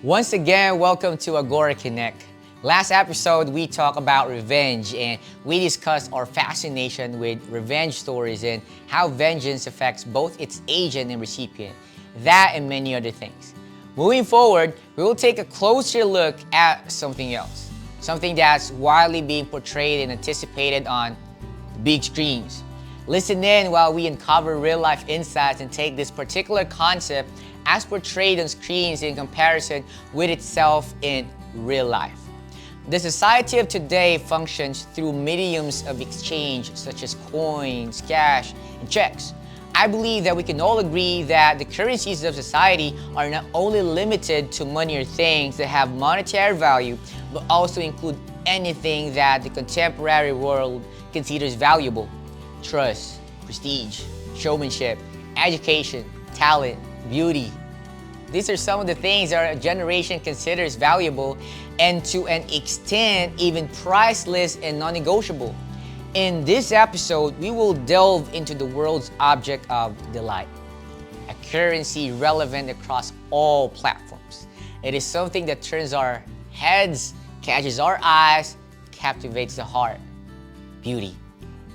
Once again, welcome to AGORA Connect. Last episode, we talked about revenge and we discussed our fascination with revenge stories and how vengeance affects both its agent and recipient. That and many other things. Moving forward, we will take a closer look at something else. Something that's widely being portrayed and anticipated on big screens. Listen in while we uncover real-life insights and take this particular concept as portrayed on screens in comparison with itself in real life. The society of today functions through mediums of exchange such as coins, cash, and checks. I believe that we can all agree that the currencies of society are not only limited to money or things that have monetary value, but also include anything that the contemporary world considers valuable. Trust, prestige, showmanship, education, talent, beauty. These are some of the things our generation considers valuable and to an extent even priceless and non-negotiable. In this episode, we will delve into the world's object of delight, a currency relevant across all platforms. It is something that turns our heads, catches our eyes, captivates the heart. Beauty.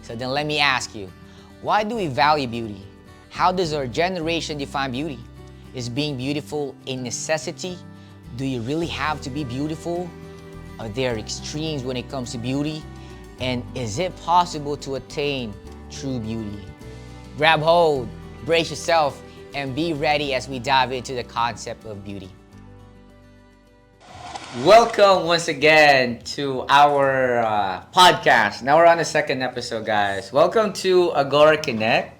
So then let me ask you, why do we value beauty? How does our generation define beauty? Is being beautiful a necessity? Do you really have to be beautiful? Are there extremes when it comes to beauty? And is it possible to attain true beauty? Grab hold, brace yourself, and be ready as we dive into the concept of beauty. Welcome once again to our podcast. Now we're on the second episode, guys. Welcome to Agora Connect.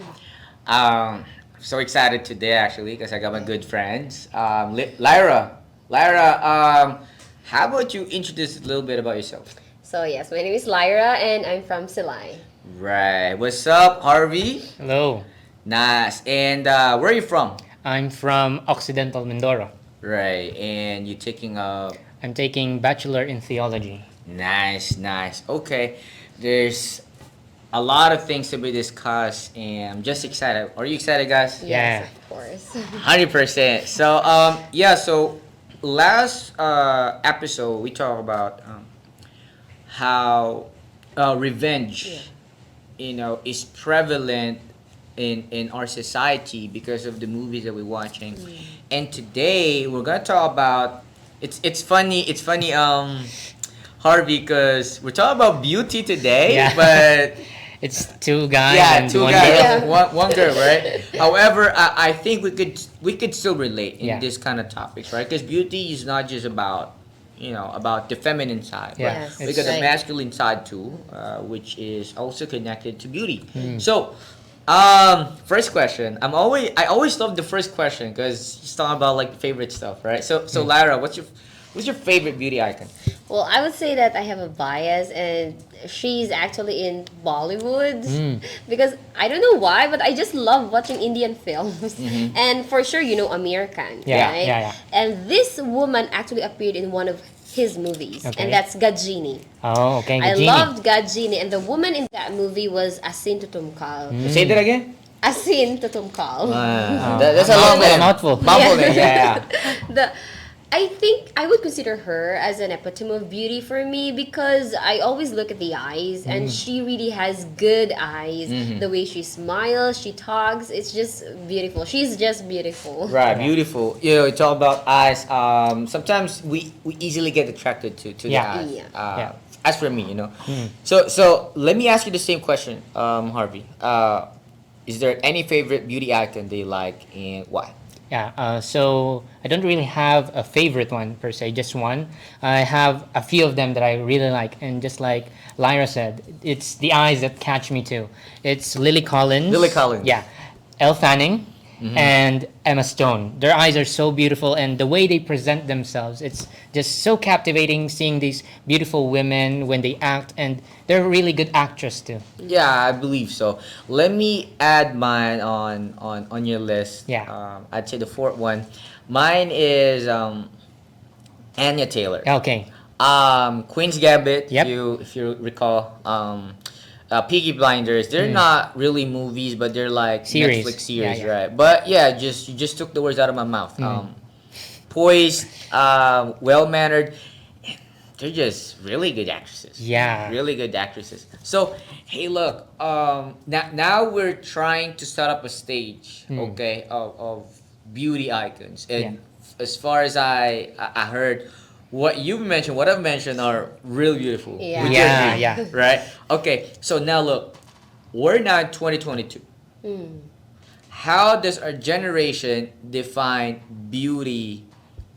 So excited today actually because I got my good friends. Lyra, how about you introduce a little bit about yourself? So yes, my name is Lyra and I'm from Silay. Right. What's up, Harvey? Hello, Nice. And where are you from? I'm from Occidental Mindoro. Right. And you're taking a I'm taking Bachelor in Theology. nice. Okay. There's a lot of things to be discussed, and I'm just excited. Are you excited, guys? Yeah. Yes, of course. 100%. So yeah. So last episode we talked about how revenge, is prevalent in our society because of the movies that we're watching. And today we're gonna talk about it's funny Harvey, because we're talking about beauty today, Yeah. but It's two guys yeah, and two one guys, girl. one girl, right? However, I think we could still relate in Yeah. this kind of topics, right? Because beauty is not just about about the feminine side, Yeah, Yes. but we got the right. masculine side too, which is also connected to beauty. So, first question. I always love the first question because it's talking about like favorite stuff, right? So Lyra, what's your favorite beauty icon? Well, I would say that I have a bias and she's actually in Bollywood because I don't know why, but I just love watching Indian films. And for sure, Amir Khan, Yeah, right? yeah. And this woman actually appeared in one of his movies, Okay. and that's Gajini. Oh, okay. I Genie. loved Gajini, and the woman in that movie was Asin Tutumkal. Say that again. Asin Tutumkal. That's a long name. Mouthful. Mouthful name. Yeah. I think I would consider her as an epitome of beauty for me because I always look at the eyes and she really has good eyes. The way she smiles, she talks, it's just beautiful. She's just beautiful. Right, beautiful. It's all about eyes. Sometimes we easily get attracted to Yeah. the eyes. Yeah. As for me, So let me ask you the same question, Harvey. Is there any favorite beauty icon that you like and why? Yeah, so I don't really have a favorite one per se, just one. I have a few of them that I really like, and just like Lyra said, it's the eyes that catch me too. It's Lily Collins. Lily Collins. Yeah. Elle Fanning and Emma Stone. Their eyes are so beautiful, and the way they present themselves, it's just so captivating seeing these beautiful women when they act, and they're a really good actress too. Yeah, I believe so. Let me add mine on your list. Yeah. I'd say the fourth one. Mine is Anya Taylor. Okay. Queen's Gambit. Yep. If you recall. Peaky Blinders. They're not really movies, but they're like Series. Netflix series, Yeah, yeah. right? But yeah, you just took the words out of my mouth. poised, well mannered. They're just really good actresses. Yeah. Really good actresses. So, hey, look. Now we're trying to set up a stage, okay, of beauty icons. And as far as I heard, what you mentioned, what I've mentioned are real beautiful. Yeah. Would you Yeah, agree? yeah. Right. Okay. So now look, we're now in 2022. How does our generation define beauty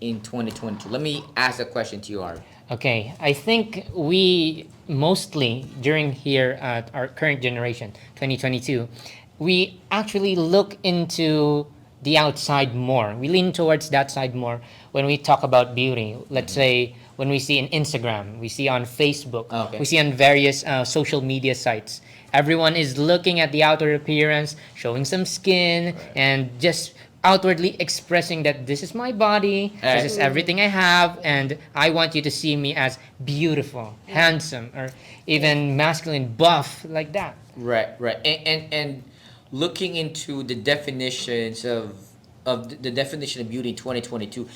in 2022? Let me ask a question to you, Harvey. Okay, I think we mostly during here at our current generation, 2022, we actually look into the outside more. We lean towards that side more when we talk about beauty. Let's say when we see in Instagram, we see on Facebook, Okay. we see on various social media sites. Everyone is looking at the outer appearance, showing some skin, and just outwardly expressing that this is my body, Right. this is everything I have, and I want you to see me as beautiful, handsome, or even masculine, buff, like that. Right, right, and looking into the definitions of the definition of beauty in 2022,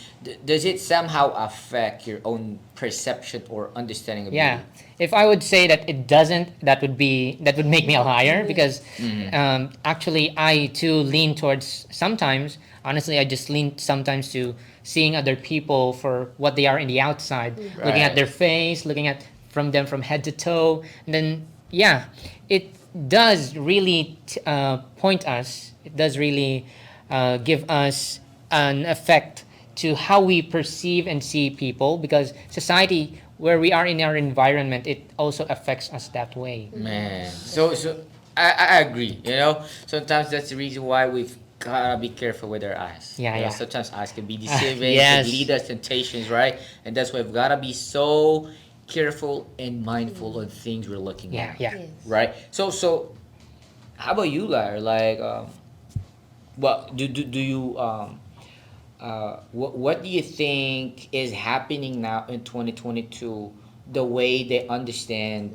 does it somehow affect your own perception or understanding of Yeah. beauty? If I would say that it doesn't, that would make me a liar because actually I too lean towards sometimes. Honestly, I just lean sometimes to seeing other people for what they are in the outside, looking at Right. their face, looking at from them from head to toe, and then yeah, it does really point us. It does really give us an effect to how we perceive and see people because society where we are in our environment it also affects us that way. Man, so I agree. You know, sometimes that's the reason why we've gotta be careful with our eyes. Yeah, You know, yeah. sometimes eyes can be deceiving, Yes. could lead us temptations, right? And that's why we've gotta be so careful and mindful of things we're looking Yeah, at. yeah. Yes. Right. So how about you, Lar? Like, what do you what do you think is happening now in 2022? The way they understand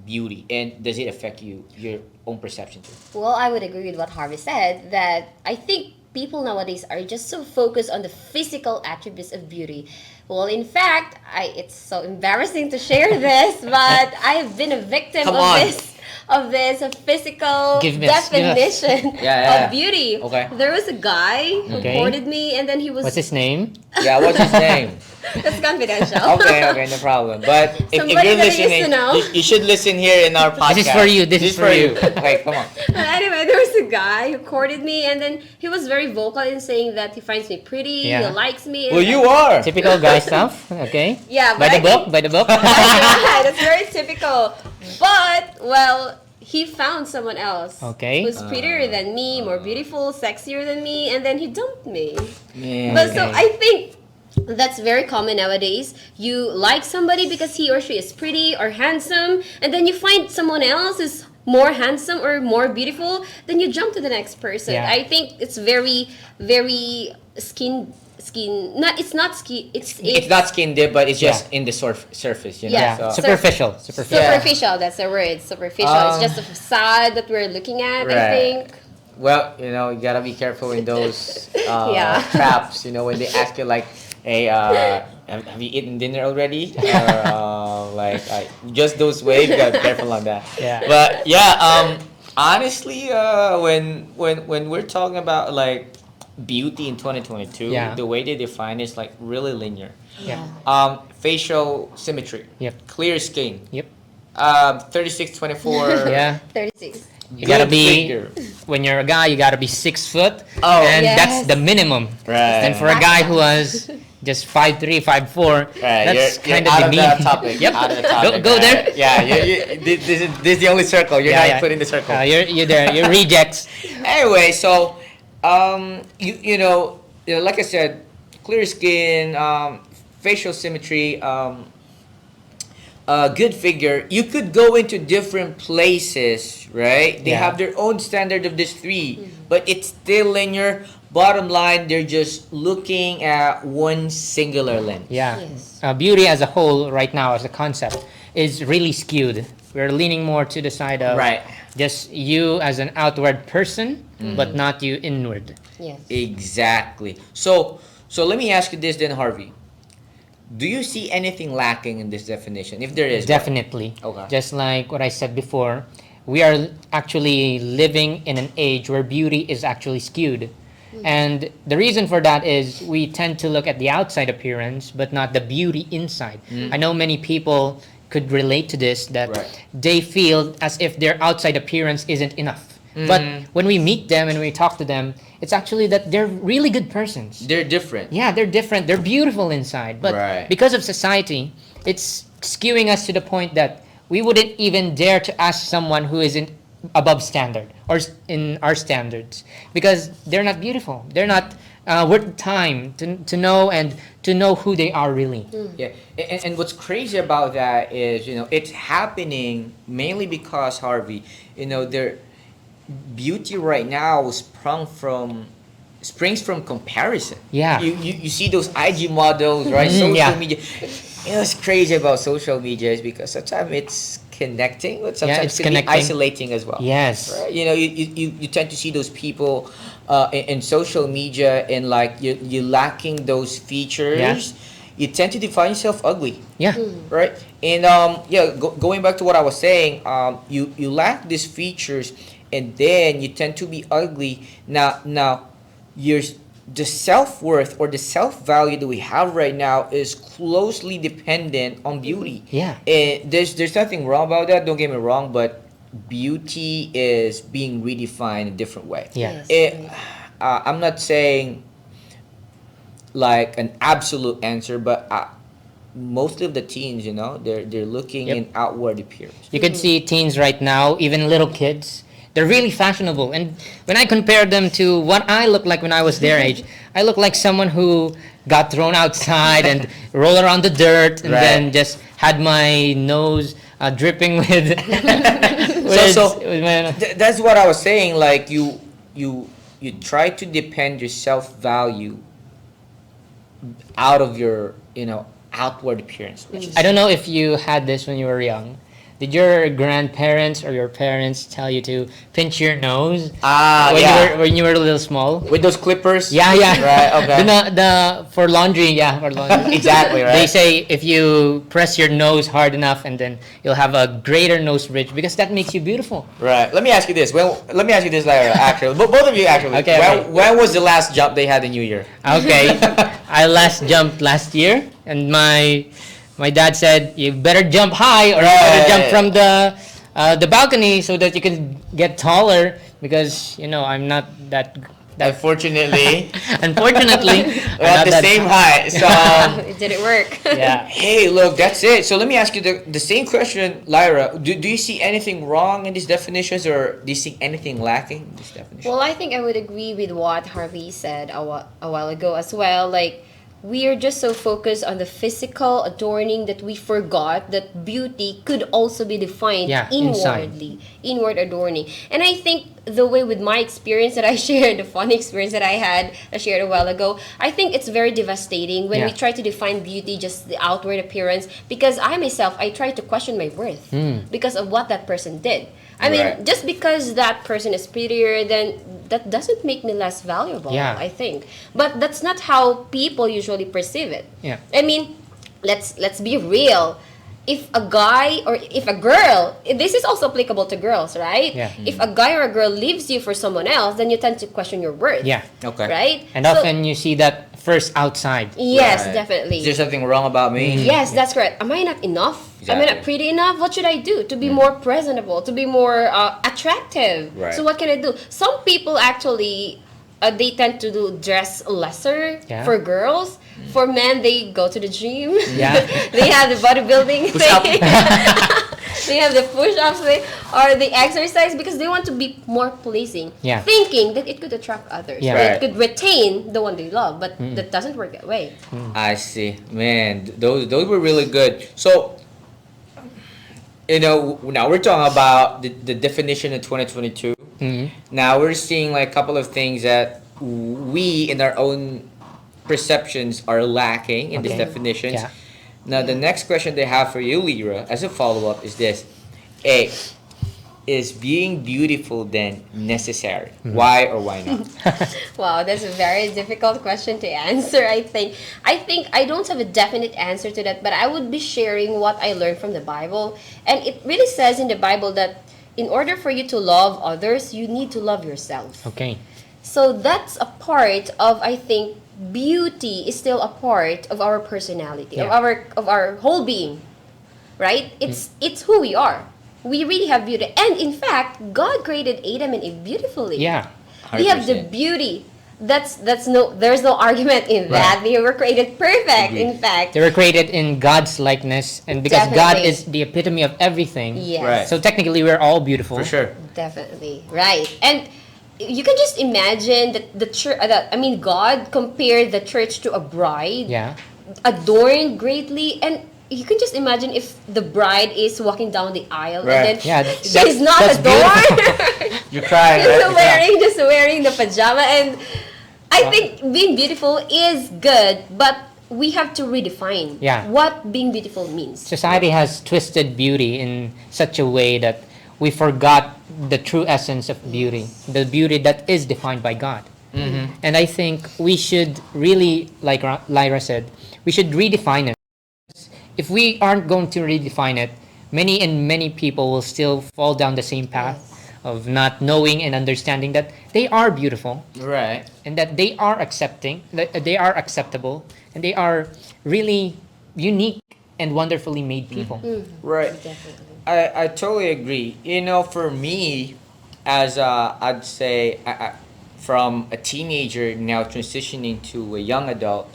beauty, and does it affect your own perception too? Well, I would agree with what Harvey said that I think people nowadays are just so focused on the physical attributes of beauty. Well, in fact, it's so embarrassing to share this, but I've been a victim Come of on. this physical Give us. definition Yeah. of beauty. Okay. There was a guy who Okay. courted me, and then he was What's his name? Yeah, what's his name? that's confidential. Okay, no problem. But if Somebody you're that I used to listening, know. you should listen here in our podcast. This is for you, this is for you. Okay, come on. But anyway, there was a guy who courted me, and then he was very vocal in saying that he finds me pretty, Yeah. he likes me. and Well, that- you are. Typical guy stuff. Okay. Yeah, By but the I book. think- By the book. That's right. That's very typical. But well, he found someone else. Okay. Who's prettier than me, more beautiful, sexier than me, and then he dumped me. Man. But so Okay. I think that's very common nowadays. You like somebody because he or she is pretty or handsome, and then you find someone else is more handsome or more beautiful, then you jump to the next person. Yeah. I think it's very, very skin. Not it's not skin. It's not skin deep, but it's just Yeah. in the surface, you know. Yeah. Yeah. So- Superficial. Superficial. Yeah. Superficial, that's the word. Superficial. It's just a facade that we're looking at, I Right. think. Well, you know, you gotta be careful in those Yeah. traps. You know, when they ask you like, "Hey, have you eaten dinner already?" Or like, just those ways. You gotta be careful on that. Yeah. But yeah, honestly, when we're talking about like beauty in 2022, Yeah. the way they define it is like really linear. Yeah. Facial symmetry. Yep. Clear skin. Yep. 36, 24. Yeah. 36. You gotta Good be figure. when you're a guy. You gotta be 6 foot. Oh. And Yes. that's the minimum. Right. And for a guy who was just 5'3", 5'4", Right, that's you're kind of out of the demeaning. topic. Yep. Out of the topic. Go there. right. Yeah, this is the only circle. You're not put in the circle. You're there. You're rejects. Anyway, so you know, like I said, clear skin, facial symmetry, good figure. You could go into different places, right? They Yeah. have their own standard of these three, but it's still linear. Bottom line, they're just looking at one singular lens. Yeah. Yes. Beauty as a whole right now as a concept is really skewed. We're leaning more to the side of Right. just you as an outward person, but not you inward. Yes. Exactly. So So let me ask you this then, Harvey. Do you see anything lacking in this definition? If there is, what? Definitely. Okay. Just like what I said before, we are actually living in an age where beauty is actually skewed. And the reason for that is we tend to look at the outside appearance, but not the beauty inside. I know many people could relate to this, that Right. they feel as if their outside appearance isn't enough. But when we meet them and we talk to them, it's actually that they're really good persons. They're different. Yeah, they're different. They're beautiful inside. But Right. because of society, it's skewing us to the point that we wouldn't even dare to ask someone who isn't above standard or in our standards, because they're not beautiful. They're not worth time to know and to know who they are really. Yeah, and what's crazy about that is, it's happening mainly because, Harvey, their beauty right now springs from comparison. Yeah. You see those IG models, right? Social Yeah. media. What's crazy about social media is because sometimes it's connecting, but sometimes it's it can be connecting. isolating as well. Yes. Right? You tend to see those people in social media, and like you lacking those features. Yeah. You tend to define yourself ugly, Yeah. right? And going back to what I was saying, you lack these features, and then you tend to be ugly. Now, your the self-worth or the self-value that we have right now is closely dependent on beauty. Yeah. And there's nothing wrong about that. Don't get me wrong, but beauty is being redefined in a different way. Yeah. Yes. I'm not saying like an absolute answer, but mostly of the teens, they're looking Yep. in outward appearance. You could see teens right now, even little kids, they're really fashionable. And when I compare them to what I looked like when I was their age, I look like someone who got thrown outside and rolled around the dirt and Right. then just had my nose dripping with. That's what I was saying. Like you try to depend your self value out of your outward appearance, which is I don't know if you had this when you were young. Did your grandparents or your parents tell you to pinch your nose when you were a little small? with those clippers. Yeah, yeah. Right. Okay. The for laundry, yeah, for laundry. Exactly, right. They say if you press your nose hard enough, and then you'll have a greater nose bridge because that makes you beautiful. Right. Let me ask you this. Well, let me ask you this, Lyra. Actually, both of you actually. Okay, okay. When was the last jump they had in New Year? Okay, I last jumped last year, and my dad said you better jump high or you better jump Right. from the balcony so that you can get taller because I'm not that. Unfortunately, Unfortunately, we're at the same height. So, It didn't work. Yeah. hey, look, that's it. So let me ask you the same question, Lyra. Do you see anything wrong in these definitions, or do you see anything lacking in this definition? Well, I think I would agree with what Harvey said a while ago as well. Like, we are just so focused on the physical adorning that we forgot that beauty could also be defined Yeah, inwardly, inward adorning. And I think the way with my experience that I shared, the funny experience that I shared a while ago, I think it's very devastating when we Yeah. try to define beauty just the outward appearance, because I myself, I try to question my worth because of what that person did. I mean, Right. just because that person is prettier, then that doesn't make me less valuable, Yeah. I think. But that's not how people usually perceive it. Yeah. I mean, let's be real. If a guy or if a girl, this is also applicable to girls, right? Yeah. If a guy or a girl leaves you for someone else, then you tend to question your worth. Yeah. Okay. Right? And So- often you see that first outside. Yes, Right. definitely. Is there something wrong about me? Yes, that's correct. Am I not enough? Am I Exactly. not pretty enough? What should I do to be more presentable, to be more attractive? Right. So what can I do? Some people actually, they tend to dress lesser Yeah. for girls. For men, they go to the gym. Yeah. They have the bodybuilding Push-up. thing. They have the push-ups thing or the exercise because they want to be more pleasing. Yeah. Thinking that it could attract others. Yeah. That Right. it could retain the one they love. But that doesn't work that way. I see. Man, those were really good. So, now we're talking about the definition of 2022. Now we're seeing like a couple of things that we in our own perceptions are lacking in these Okay. definitions. Yeah. Now the next question they have for you, Lyra, as a follow-up is this. A, is being beautiful then necessary? Why or why not? Wow, that's a very difficult question to answer, I think. I don't have a definite answer to that, but I would be sharing what I learned from the Bible. And it really says in the Bible that in order for you to love others, you need to love yourself. Okay. So that's a part of, I think, beauty is still a part of our personality, Yeah. of our whole being, right? It's who we are. We really have beauty, and in fact, God created Adam and Eve beautifully. Yeah. We have the 100%. beauty. That's no, there's no argument in that. They were created perfect. Agreed. In fact, They were created in God's likeness, and because God Definitely. is the epitome of everything, yes, Right. so technically we're all beautiful. For sure. definitely right. And you can just imagine that the church. God compared the church to a bride. Yeah. Adorned greatly, and you can just imagine if the bride is walking down the aisle Right. and then Yeah, she's not that's adorned. You're crying, just right? wearing the pajama. And I think being beautiful is good, but we have to redefine Yeah. what being beautiful means. Society has twisted beauty in such a way that we forgot the true essence of beauty, the beauty that is defined by God. And I think we should really, like Lyra said, we should redefine it. If we aren't going to redefine it, many people will still fall down the same path of not knowing and understanding that they are beautiful Right. and that they are accepting, that they are acceptable, and they are really unique and wonderfully made people. Right. Definitely. I totally agree. You know, for me, as I'd say, from a teenager now transitioning to a young adult,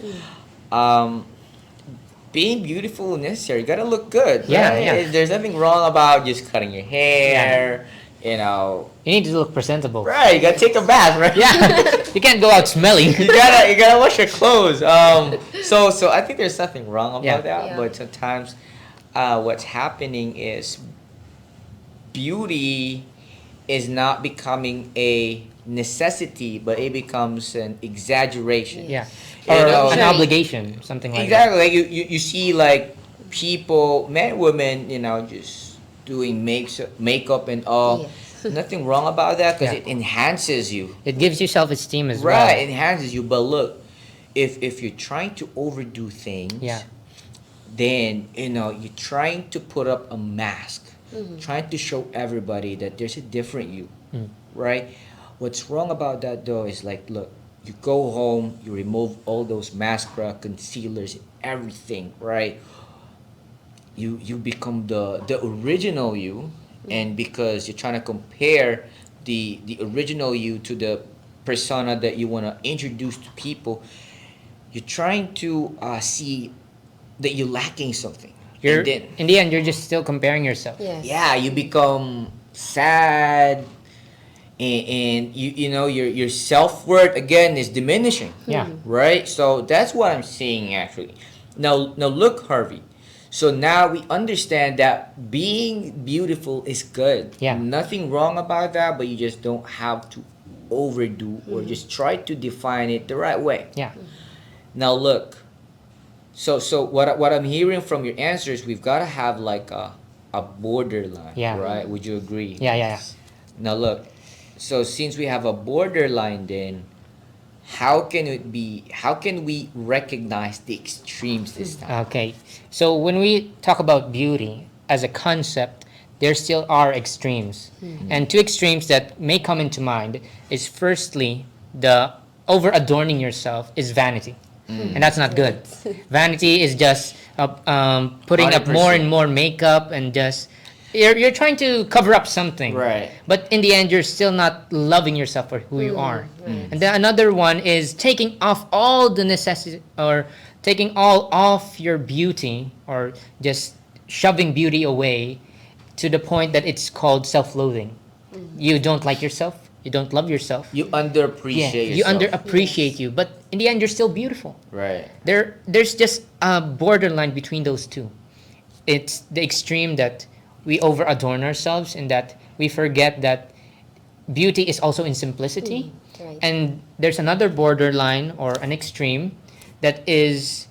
being beautiful is necessary. You gotta look good. Yeah, right? yeah. There's nothing wrong about just cutting your hair. You know, You need to look presentable. right? You gotta take a bath, right? Yeah, you can't go out smelling. you gotta wash your clothes. So I think there's nothing wrong about Yeah. that. Yeah. But sometimes, what's happening is beauty is not becoming a necessity, but it becomes an exaggeration. Yeah, You or know, an Right. obligation, something like exactly. Like you see like people, men, women, just doing makeup and all. Yes. Nothing wrong about that because Yeah. it enhances you. that. It gives you self-esteem as Right, well. it enhances you. But look, if you're trying to overdo things, Yeah. then you're trying to put up a mask, trying to show everybody that there's a different you, right? What's wrong about that though is like, look, you go home, you remove all those mascara, concealers, everything, right? You become the original you, and because you're trying to compare the original you to the persona that you want to introduce to people, you're trying to see that you're lacking something. You're And then, in the end, you're just still comparing yourself. Yes. yeah, you become sad, and your self-worth again is diminishing. Yeah. Right? So that's what I'm seeing actually. Now look, Harvey. So now we understand that being beautiful is good. Yeah. Nothing wrong about that, but you just don't have to overdo or just try to define it the right way. Yeah. Now look. So what I'm hearing from your answers, we've got to have like a borderline, Yeah. right? Would you agree? Yeah. Yeah. Now look. So since we have a borderline, then how can we recognize the extremes this time? Okay. So when we talk about beauty as a concept, there still are extremes. And two extremes that may come into mind is firstly, the over adorning yourself is vanity. And that's not good. Vanity is just putting up more 100%. and more makeup and just you're trying to cover up something. Right. But in the end, you're still not loving yourself for who you are. And then another one is taking off all the necessity or taking all off your beauty or just shoving beauty away to the point that it's called self-loathing. You don't like yourself. You don't love yourself. You underappreciate You yourself. underappreciate you, but in the end, you're still beautiful. Right. There's just a borderline between those two. It's the extreme that we over adorn ourselves and that we forget that beauty is also in simplicity. Right. And there's another borderline or an extreme that is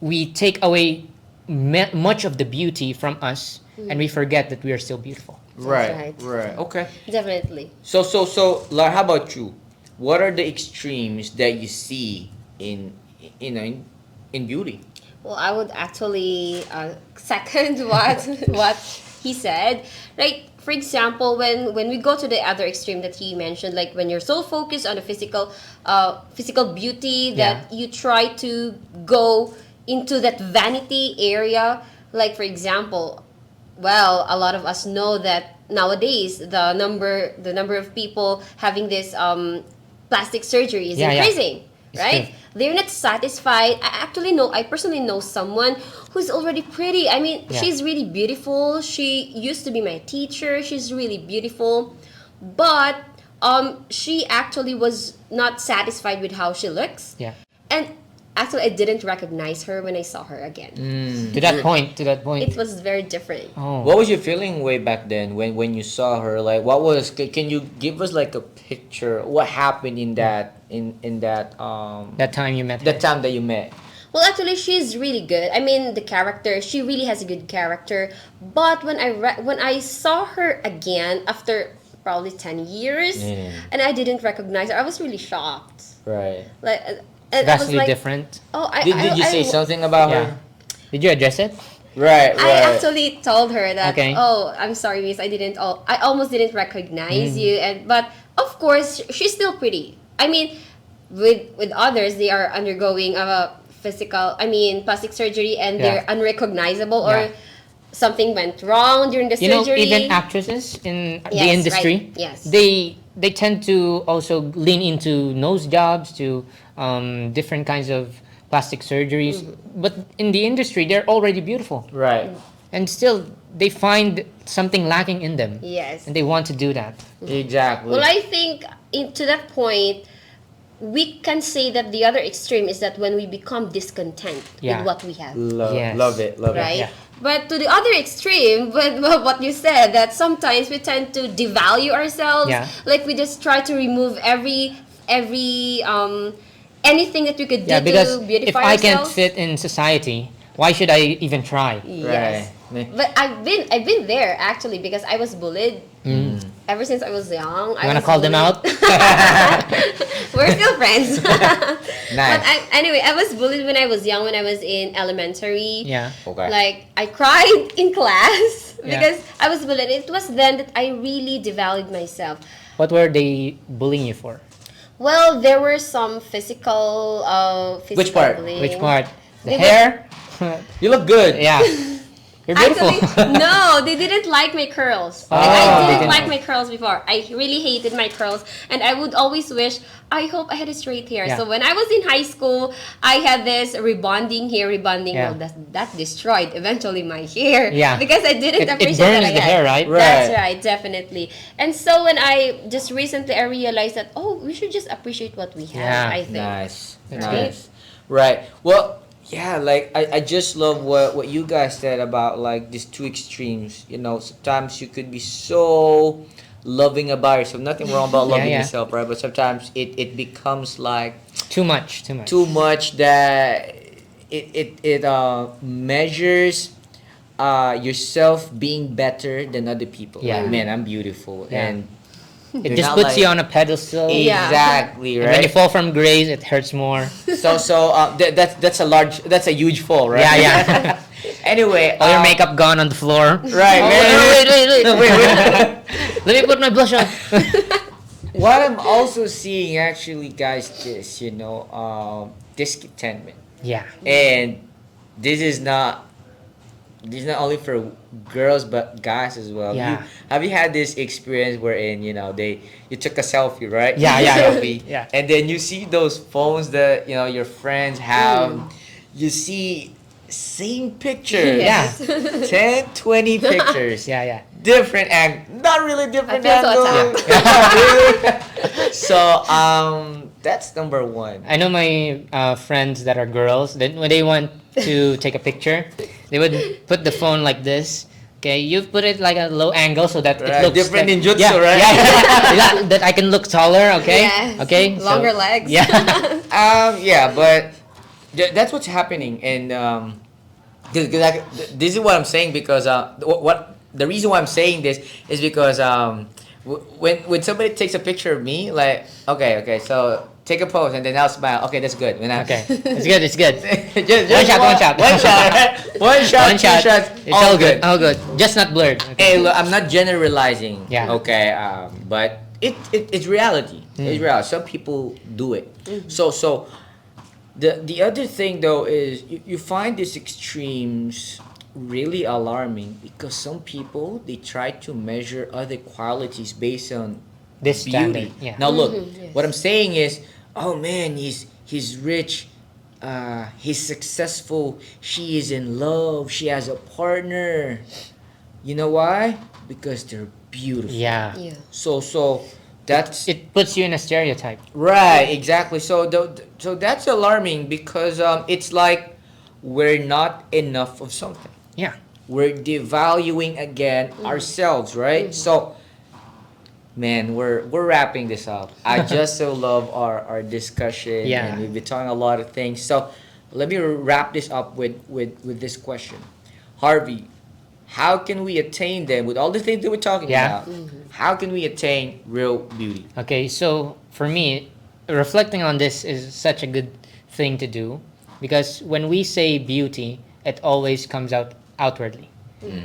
we take away much of the beauty from us and we forget that we are still beautiful. Right. right. Okay. Definitely. So, Lar, how about you? What are the extremes that you see in, you know, in beauty? Well, I would actually second what he said. Right. For example, when we go to the other extreme that he mentioned, like when you're so focused on the physical beauty that you try to go into that vanity area. Like for example, well, a lot of us know that nowadays the number of people having this plastic surgery is Yeah, yeah. increasing, It's right? true. They're not satisfied. I personally know someone who's already pretty. I mean, Yeah. she's really beautiful. She used to be my teacher. She's really beautiful, but she actually was not satisfied with how she looks, Yeah. and actually, I didn't recognize her when I saw her again. To that point. To that It point. was very different. Oh. What was your feeling way back then when you saw her? Like, what was? Can you give us like a picture? What happened in that That time you met her. that time that you met? Well, actually, she's really good. I mean, the character, she really has a good character. But when I saw her again after probably 10 years, Yeah. and I didn't recognize her, I was really shocked. Right. Like, and I was Vastly like, different. oh, Did you say something about Yeah. her? Did you address it? Right. I actually told her that, Okay. oh, I'm sorry, miss, I almost didn't recognize you, but of course, she's still pretty. I mean, with others, they are undergoing plastic surgery, and Yeah. they're unrecognizable, or Yeah. something went wrong during the You know, surgery. even actresses in the Yes, industry, right. Yes. they tend to also lean into nose jobs, to different kinds of plastic surgeries. But in the industry, they're already beautiful, Right. and still they find something lacking in them, Yes. and they want to do that. Exactly. Well, I think to that point, we can say that the other extreme is that when we become discontent Yeah. with what we have. Yes. Love it. Love Right? it. Yeah. But to the other extreme, with what you said, that sometimes we tend to devalue ourselves. Yeah. Like we just try to remove every anything that we could do Yeah, because to if beautify I can't ourselves. fit in society, why should I even try? Yes. Right. But I've been there actually, because I was bullied ever since I was young. You wanna call them out? We're still friends. Nice. But anyway, I was bullied when I was young, when I was in elementary. Yeah. Okay. Like, I cried in class Yeah. because I was bullied. It was then that I really devalued myself. What were they bullying you for? Well, there were some physical Which part? bullying. Which part? The They hair? You look good. Yeah. You're beautiful. Actually, no, they didn't like my curls. Oh, And I they didn't didn't. like my curls before. I really hated my curls. And I would always wish, I hope I had a straight hair. Yeah. So when I was in high school, I had this rebonding, hair rebonding. Yeah. Well, that destroyed eventually my hair. Yeah. Because I didn't It appreciate burns that I the had. hair, right? That's Right. right, definitely. And so when I just recently I realized that, oh, we should just appreciate what we have, Yeah. I think. Nice. That's Nice. Right. Well, yeah, like I just love what you guys said about like these two extremes. You know, sometimes you could be so loving about yourself. Nothing wrong about loving Yeah. yourself, right? But sometimes it becomes like Too much. Too much. too much that it measures yourself being better than other people. Yeah. Like, man, I'm beautiful. Yeah. And It you're just not puts you like- on a pedestal. Yeah. Exactly, And when you right? fall from grace, it hurts more. That's a huge fall, right? Yeah, yeah. Anyway, All your makeup gone on the floor. Right. Oh, wait, wait. wait. Let me put my blush on. What I'm also seeing, actually, guys, discontentment, Yeah. and this is not only for girls but guys as well. Yeah. Have you had this experience wherein you took a selfie, right? Yeah, yeah, yeah. Selfie, Yeah. and then you see those phones that your friends have. You see same picture. Yes. 10, 20 pictures. Yeah, yeah. Different angle, not really different I feel so angle. attacked. Not really. So that's number one. I know my friends that are girls, that when they want to take a picture, they would put the phone like this. Okay, you put it like a low angle so that Right, it looks different like, ninjutsu, yeah, right? Yeah, that I can look taller. Okay, Yes. okay, so- Longer legs. Yeah, Yeah, but that's what's happening, and this is what I'm saying because the reason why I'm saying this is because when somebody takes a picture of me, like, okay, so take a pose and then I'll smile. Okay, that's good. When I, Okay, it's good. It's good. just One shot. one shot, right? One shot, One two shot. shots, It's all good. All good. Just not blurred. Okay. Hey, look, I'm not generalizing. Yeah. Okay. But it's reality. It's reality. Some people do it. So the other thing though is you find these extremes really alarming because some people they try to measure other qualities based on This beauty. standard. Yeah. Now look, Yes. what I'm saying is, oh man, he's rich, he's successful, she is in love, she has a partner. You know why? Because they're beautiful. Yeah. Yeah. So that's It puts you in a stereotype. right, exactly. So that's alarming because it's like we're not enough of something. Yeah. We're devaluing again ourselves, right? So man, we're wrapping this up. I just so love our discussion, Yeah. and we've been talking a lot of things. So let me wrap this up with this question. Harvey, how can we attain them with all the things that we're talking Yeah. about? How can we attain real beauty? Okay, so for me, reflecting on this is such a good thing to do because when we say beauty, it always comes out outwardly.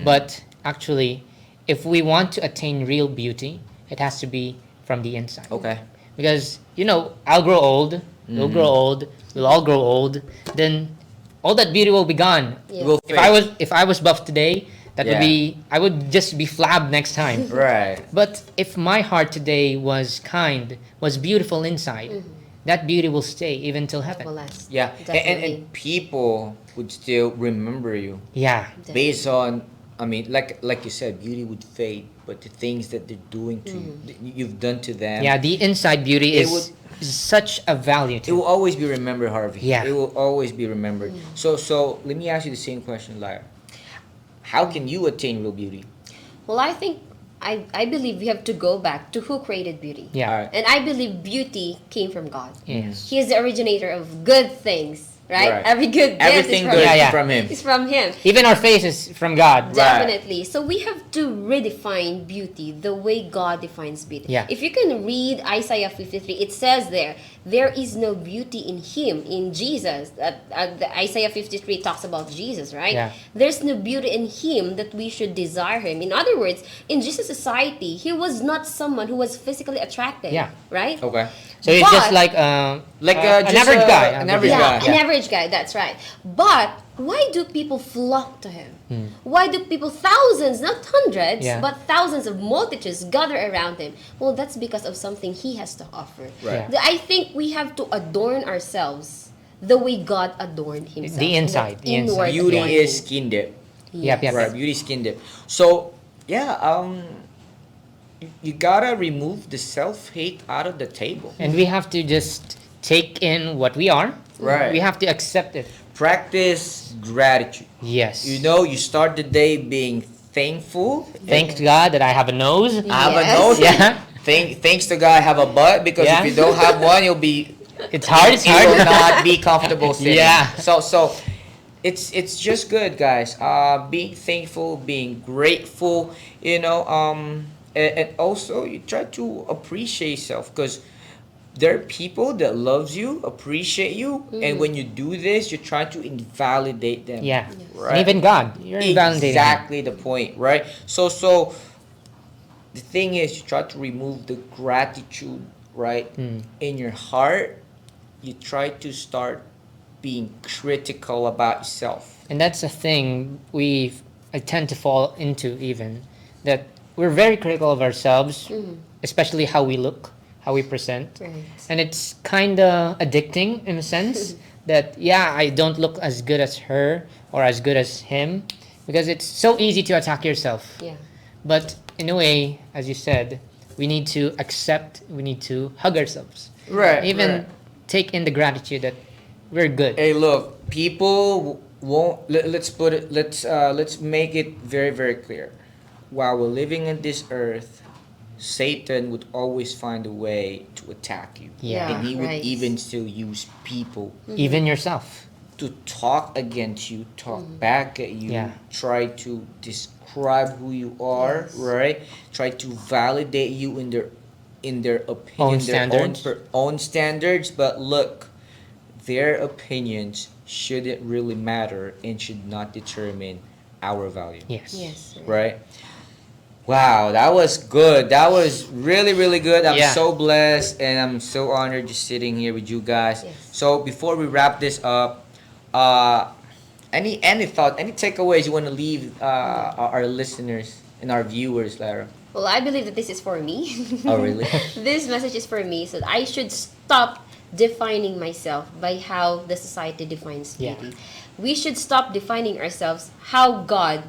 But actually, if we want to attain real beauty, it has to be from the inside. Okay. Because, I'll grow old, you'll grow old, we'll all grow old, then all that beauty will be gone. Yeah. We'll If I was buff today, Yeah. I would just be flabbed next time. right. But if my heart today was kind, was beautiful inside, that beauty will stay even till heaven. Well, that's Yeah, definitely. and people would still remember you Yeah. based on. I mean, like you said, beauty would fade, but the things that they're doing to you, that you've done to them, Yeah, the inside beauty It is such a value it to will always be remembered, Harvey. Yeah. It will always be remembered. So let me ask you the same question, Lyra. How can you attain real beauty? Well, I think I believe we have to go back to who created beauty. Yeah. Alright. And I believe beauty came from God. Yes. He is the originator of good things, right? Right. Every good gift Everything is from good Yeah, yeah. from him. Is from him. Even our face is from God. Right. Definitely. So we have to redefine beauty the way God defines beauty. Yeah. If you can read Isaiah 53, it says there is no beauty in Him, in Jesus. The Isaiah 53 talks about Jesus, right? Yeah. There's no beauty in Him that we should desire Him. In other words, in Jesus' society, He was not someone who was physically attractive. Yeah. Right? Okay. So it's just But- like An an average guy. An average Yeah, guy. an average guy, that's right. But why do people flock to him? Why do people, thousands, not hundreds, Yeah. but thousands of multitudes gather around him? Well, that's because of something he has to offer. Right. I think we have to adorn ourselves the way God adorned himself. The inside, the inside. inward Beauty adorning. is skin deep. Yep, yep. Right, beauty skin dip. So yeah, you gotta remove the self-hate out of the table. And we have to just take in what we are. Right. We have to accept it. Practice gratitude. Yes. You start the day being thankful. Thank God that I have a nose. I have a Yes. nose. Yeah. Thanks to God I have a butt because Yeah. if you don't have one, you'll be It's hard. It's you will hard. not be comfortable sitting. Yeah. So it's just good, guys. Being thankful, being grateful, and also you try to appreciate yourself because there are people that loves you, appreciate you, and when you do this, you try to invalidate them. Yeah. Right. And even God, you're invalidating him. Exactly the point, right? So the thing is, you try to remove the gratitude, right, in your heart. You try to start being critical about yourself. And that's a thing I tend to fall into even, that we're very critical of ourselves, especially how we look, how we present. Right. And it's kind of addicting in a sense that, yeah, I don't look as good as her or as good as him because it's so easy to attack yourself. Yeah. But in a way, as you said, we need to accept, we need to hug ourselves. Right. Even take in the gratitude that we're good. Hey, look, people won't. Let's make it very, very clear. While we're living on this earth, Satan would always find a way to attack you. Yeah. And he would right. even still use people. Even yourself. to talk against you, talk back at you, Yeah. try to describe who you are, Yes. right? Try to validate you in their opinion, Own their standards. own standards. But look, their opinions shouldn't really matter and should not determine our value, Yes. Yes. right? Wow, that was good. That was really, really good. I'm Yeah. so blessed and I'm so honored just sitting here with you guys. Yes. So before we wrap this up, uh, any thought, any takeaways you want to leave our listeners and our viewers, Lara? Well, I believe that this is for me. Oh, really? This message is for me, so I should stop defining myself by how the society defines Yeah. beauty. We should stop defining ourselves how God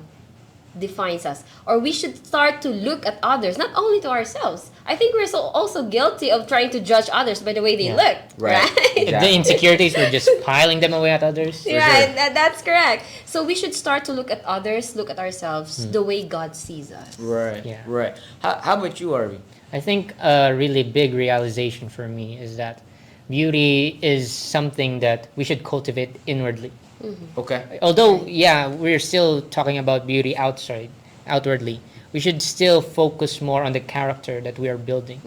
defines us, or we should start to look at others, not only to ourselves. I think we're also guilty of trying to judge others by the way they Yeah. look, Right. right? If the insecurities were just piling them away at others. Right, that's correct. So we should start to look at others, look at ourselves the way God sees us. Right. Yeah. Right. How about you, Arvi? I think a really big realization for me is that beauty is something that we should cultivate inwardly. Okay. Although, yeah, we're still talking about beauty outwardly, we should still focus more on the character that we are building.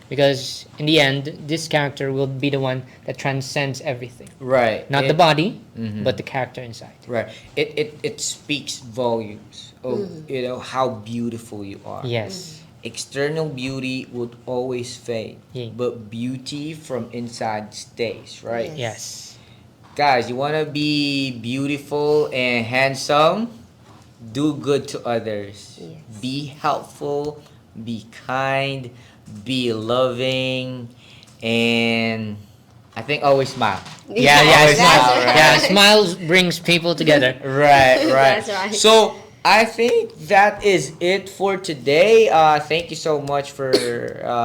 Because in the end, this character will be the one that transcends everything. Right. Not the body, but the character inside. Right. It speaks volumes of how beautiful you are. Yes. External beauty would always fade, Yeah. but beauty from inside stays, right? Yes. Yes. Guys, you want to be beautiful and handsome? Do good to others. Yes. Be helpful, be kind, be loving, and I think always smile. Yeah, Always smile. smile, right? Yeah, smiles brings people together. Right, right. That's right. So I think that is it for today. Thank you so much for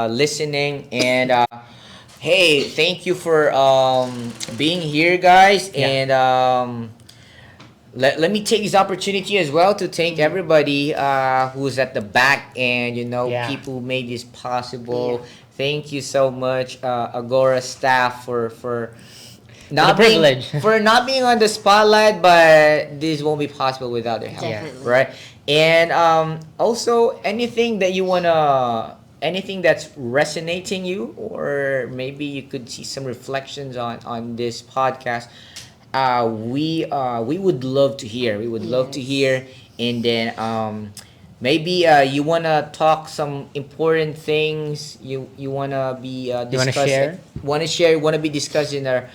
listening, and hey, thank you for being here, guys. Yeah. And let me take this opportunity as well to thank everybody who's at the back and Yeah. people who made this possible. Thank you so much, Agora staff, for not the being privilege. for not being on the spotlight, but this won't be possible without their help. Definitely. Right? And also anything that you wanna anything that's resonating you, or maybe you could see some reflections on this podcast. We would love to hear. We would love to Yes. hear, and then maybe you wanna talk some important things. You wanna be You wanna share? Want to be discussed in our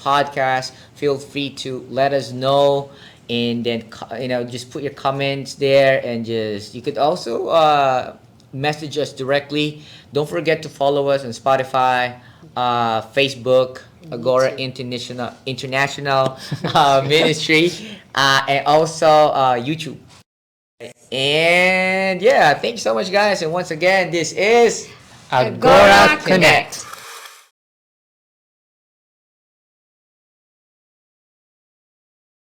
podcast. Feel free to let us know, and then just put your comments there, and just you could also message us directly. Don't forget to follow us on Spotify, Facebook, Agora International Ministry, and also YouTube. And yeah, thanks so much, guys. And once again, this is Agora Agora Connect.